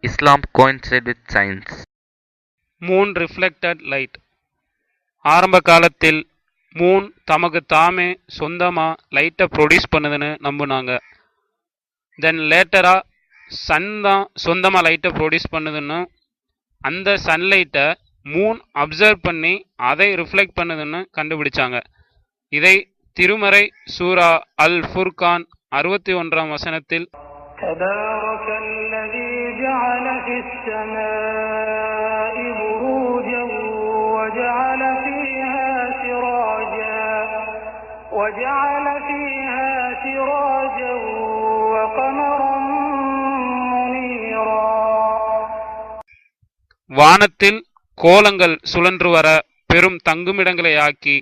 Islam coincided with science. Moon reflected light. ஆரம்ப காலத்தில் Moon தமக்கு தாமே சொந்தமாக லைட்டை ப்ரொடியூஸ் பண்ணுதுன்னு நம்பினாங்க. தென் லேட்டராக சன் தான் சொந்தமாக லைட்டை ப்ரொடியூஸ் பண்ணுதுன்னு, அந்த சன்லைட்டை மூன் அப்சர்வ் பண்ணி அதை ரிஃப்ளெக்ட் பண்ணுதுன்னு கண்டுபிடிச்சாங்க. இதை திருமறை சூரா அல் ஃபுர்கான் 61 வசனத்தில் تبارك الذي جعل في السماء بروجا وجعل فيها سراجا وقمرا منيرا. வானத்தில் கோலங்கள் சுழன்று வர பெரும் தங்குமிடங்களை ஆக்கி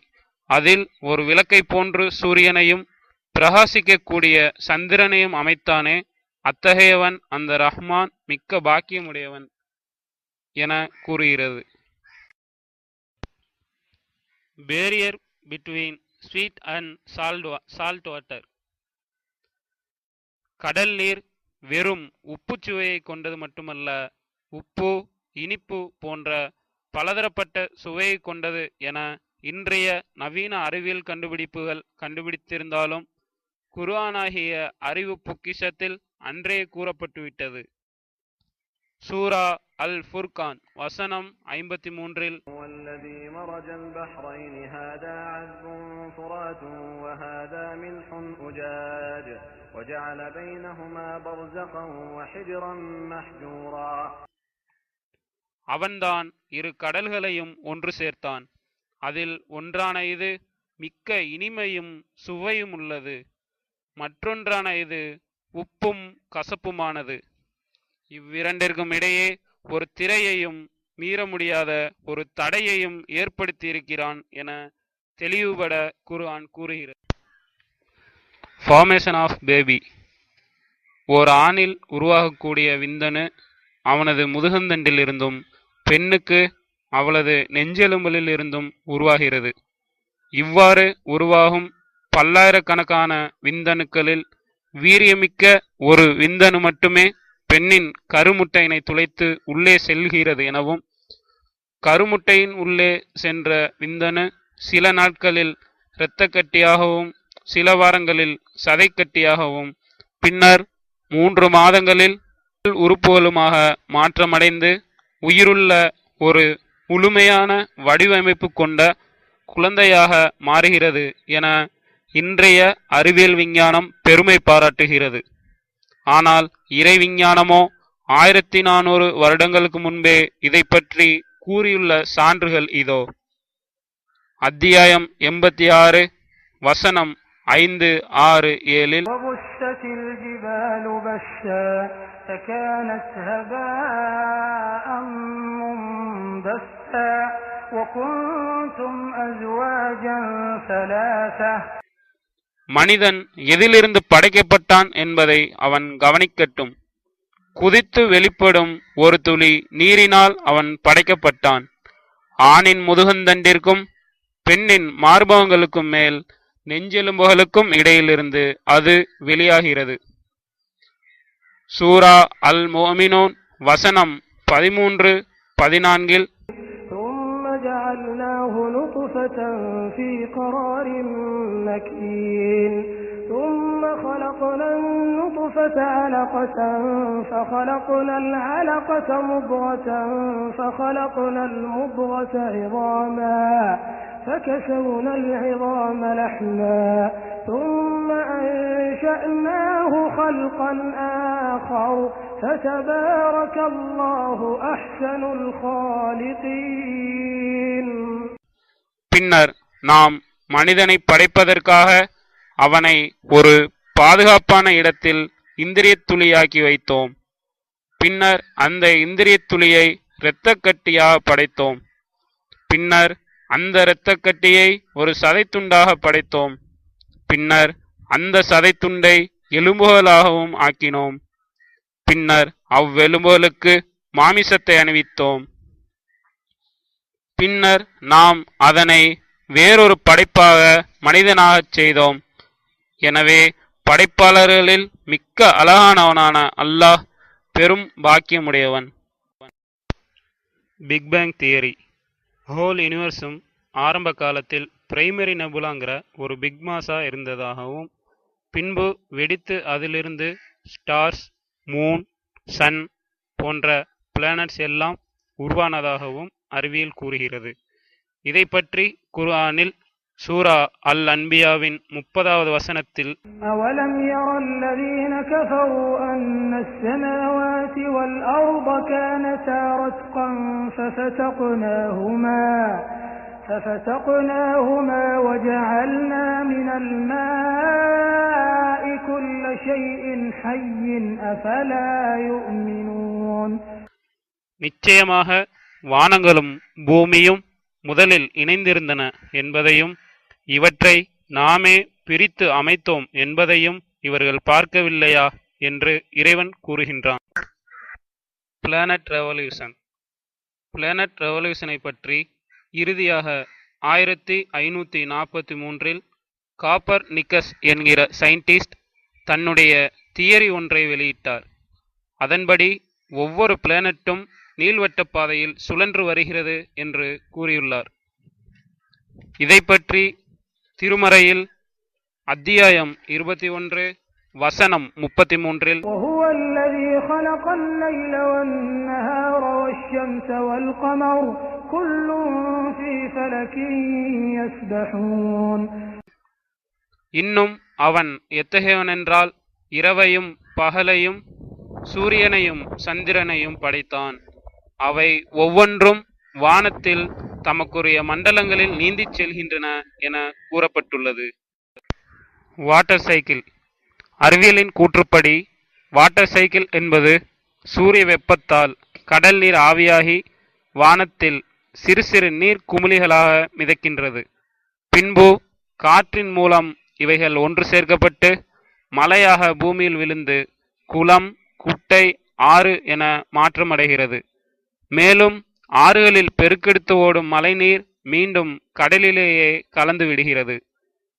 அதில் ஒரு விளக்கை போன்று சூரியனையும் பிரகாசிக்கக்கூடிய சந்திரனையும் அமைத்தானே, அத்தகையவன் அந்த ரஹ்மான் மிக்க பாக்கியமுடையவன் என கூறுகிறது. Barrier between sweet and salt water. கடல் நீர் வெறும் உப்பு சுவையை கொண்டது மட்டுமல்ல, உப்பு, இனிப்பு போன்ற பலதரப்பட்ட சுவையை கொண்டது என இன்றைய நவீன அறிவியல் கண்டுபிடிப்புகள் கண்டுபிடித்திருந்தாலும் குர்ஆனாகிய அறிவு பொக்கிஷத்தில் அன்றே கூறப்பட்டுவிட்டது. சூரா அல் ஃபுர்கான் வசனம் 53 والذي مرج البحرين هذا عذب فرات وهذا ملح أجاج وجعل بينهما برزخا وحجرا محجورا. அவன்தான் இரு கடல்களையும் ஒன்று சேர்த்தான். அதில் ஒன்றான இது மிக்க இனிமையும் சுவையும் உள்ளது, மற்றொன்றான இது உப்பும் கசப்புமானது. இவ்விரண்டிற்கும் இடையே ஒரு திரையையும் மீற முடியாத ஒரு தடையையும் ஏற்படுத்தி இருக்கிறான் என தெளிவுபட குர்ஆன் கூறுகிறது. Formation of baby. ஓர் ஆணில் உருவாகக்கூடிய விந்தணு அவனது முதுகந்தண்டில் இருந்தும் பெண்ணுக்கு அவளது நெஞ்செலும்பலில் இருந்தும் உருவாகிறது. இவ்வாறு உருவாகும் பல்லாயிரக்கணக்கான விந்தணுக்களில் வீரியமிக்க ஒரு விந்தணு மட்டுமே பெண்ணின் கருமுட்டையினை துளைத்து உள்ளே செல்கிறது எனவும், கருமுட்டையின் உள்ளே சென்ற விந்தணு சில நாட்களில் இரத்தக்கட்டியாகவும் சில வாரங்களில் சதைக்கட்டியாகவும் பின்னர் 3 மாதங்களில் உறுப்புகளுமாக மாற்றமடைந்து உயிருள்ள ஒரு முழுமையான வடிவமைப்பு கொண்ட குழந்தையாக மாறுகிறது என இன்றைய அறிவியல் விஞ்ஞானம் பெருமை பாராட்டுகிறது. ஆனால் இறை விஞ்ஞானமோ 1400 வருடங்களுக்கு முன்பே இதை பற்றி கூறியுள்ள சான்றுகள் இதோ. அத்தியாயம் 86 வசனம் 5, 6, 7 وبست الجبال بسا فكانت هباء منبثا وكنتم أزواجا ثلاثة. மனிதன் எதிலிருந்து படைக்கப்பட்டான் என்பதை அவன் கவனிக்கட்டும். குதித்து வெளிப்படும் ஒரு துளி நீரினால் அவன் படைக்கப்பட்டான். ஆணின் முதுகந்தண்டிற்கும் பெண்ணின் மார்பகங்களுக்கும் மேல் நெஞ்செலும்புகளுக்கும் இடையிலிருந்து அது வெளியாகிறது. சூரா அல் முஃமினூன் வசனம் 13, 14 ثم جعلناه نطفة في قرار مكين ثم خلقنا النطفة علقة فخلقنا العلقة مضغة فخلقنا المضغة عظاما فكسونا العظام لحما ثم أنشأناه خلقا آخر فتبارك الله أحسن الخالقين. பின்னர் நாம் மனிதனை படைப்பதற்காக அவனை ஒரு பாதுகாப்பான இடத்தில் இந்திரியத் துளியாக்கி வைத்தோம். பின்னர் அந்த இந்திரியத் துளியை இரத்தக்கட்டியாக படைத்தோம். பின்னர் அந்த இரத்தக்கட்டியை ஒரு சதைத்துண்டாக படைத்தோம். பின்னர் அந்த சதைத்துண்டை எலும்புகளாகவும் ஆக்கினோம். பின்னர் அவ்வெலும்புகளுக்கு மாமிசத்தை அணிவித்தோம். பின்னர் நாம் அதனை வேறொரு படைப்பாக மனிதனாகச் செய்தோம். எனவே படைப்பாளர்களில் மிக்க அழகானவனான அல்லாஹ் பெரும் பாக்கியமுடையவன். Big bang theory. ஹோல் யூனிவர்ஸும் ஆரம்ப காலத்தில் பிரைமரி நெபுலாங்கிற ஒரு பிக் மாஸா இருந்ததாகவும் பின்பு வெடித்து அதிலிருந்து ஸ்டார்ஸ், மூன், சன் போன்ற பிளானட்ஸ் எல்லாம் உருவானதாகவும் அறிவியல் கூறுகிறது. இதை பற்றி குர்ஆனில் சூரா அல் அன்பியாவின் 30வது வசனத்தில் أَوَلَمْ يَرَ الَّذِينَ كَفَرُوا أَنَّ السَّمَاوَاتِ وَالْأَرْضَ كَانَتَا رَتْقًا فَفَتَقْنَاهُمَا وَجَعَلْنَا مِنَ الْمَاءِ كُلَّ شَيْءٍ حَيٍّ أَفَلَا يُؤْمِنُونَ. நிச்சயமாக வானங்களும் பூமியும் முதலில் இணைந்திருந்தன என்பதையும் இவற்றை நாமே பிரித்து அமைத்தோம் என்பதையும் இவர்கள் பார்க்கவில்லையா என்று இறைவன் கூறுகின்றான். Planet revolution. பிளானட் ரெவல்யூஷனை பற்றி இறுதியாக 1543 காப்பர் நிக்கஸ் என்கிற சயின்டிஸ்ட் தன்னுடைய தியரி ஒன்றை வெளியிட்டார். அதன்படி ஒவ்வொரு பிளானட்டும் நீள்வட்ட பாதையில் சுழன்று வருகிறது என்று கூறியுள்ளார். இதை பற்றி திருமறையில் அத்தியாயம் 21 வசனம் 33 وهو الذي خلق الليل والنهار والشمس والقمر كل في فلك يسبحون. இன்னும் அவன் எத்தகையவனென்றால் இரவையும் பகலையும் சூரியனையும் சந்திரனையும் படைத்தான். அவை ஒவ்வொன்றும் வானத்தில் தமக்குரிய மண்டலங்களில் நீந்திச் செல்கின்றன என கூறப்பட்டுள்ளது. Water cycle. அறிவியலின் கூற்றுப்படி வாட்டர் சைக்கிள் என்பது சூரிய வெப்பத்தால் கடல் நீர் ஆவியாகி வானத்தில் சிறு சிறு நீர் குமிழிகளாக மிதக்கின்றது. பின்பு காற்றின் மூலம் இவைகள் ஒன்று சேர்க்கப்பட்டு மழையாக பூமியில் விழுந்து குளம், குட்டை, ஆறு என மாற்றமடைகிறது. மேலும் ஆறுகளில் பெருக்கெடுத்து ஓடும் மழைநீர் மீண்டும் கடலிலேயே கலந்து விடுகிறது.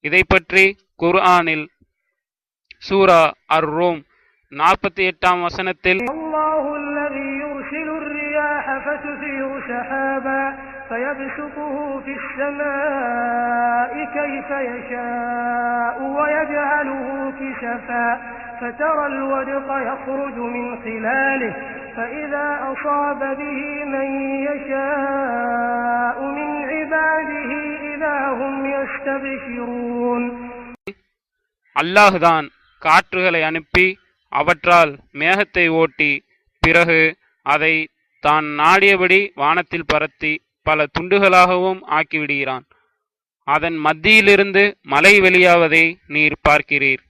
இதை பற்றி குர்ஆனில் சூரா அர் ரூம் 48ஆம் வசனத்தில் الله الذي يرسل الرياح فتثير سحابا فيبسطه في السماء كيف يشاء ويجعله كسفا فترى الودق يخرج من خلاله فإذا أصاب به من يشاء من عباده إذا هم يستبشرون. அல்லாஹ்தான் காற்றுகளை அனுப்பி அவற்றால் மேகத்தை ஓட்டி பிறகு அதை தான் நாடியபடி வானத்தில் பரத்தி பல துண்டுகளாகவும் ஆக்கிவிடுகிறான். அதன் மத்தியிலிருந்து மழை வெளியாவதை நீர் பார்க்கிறீர்.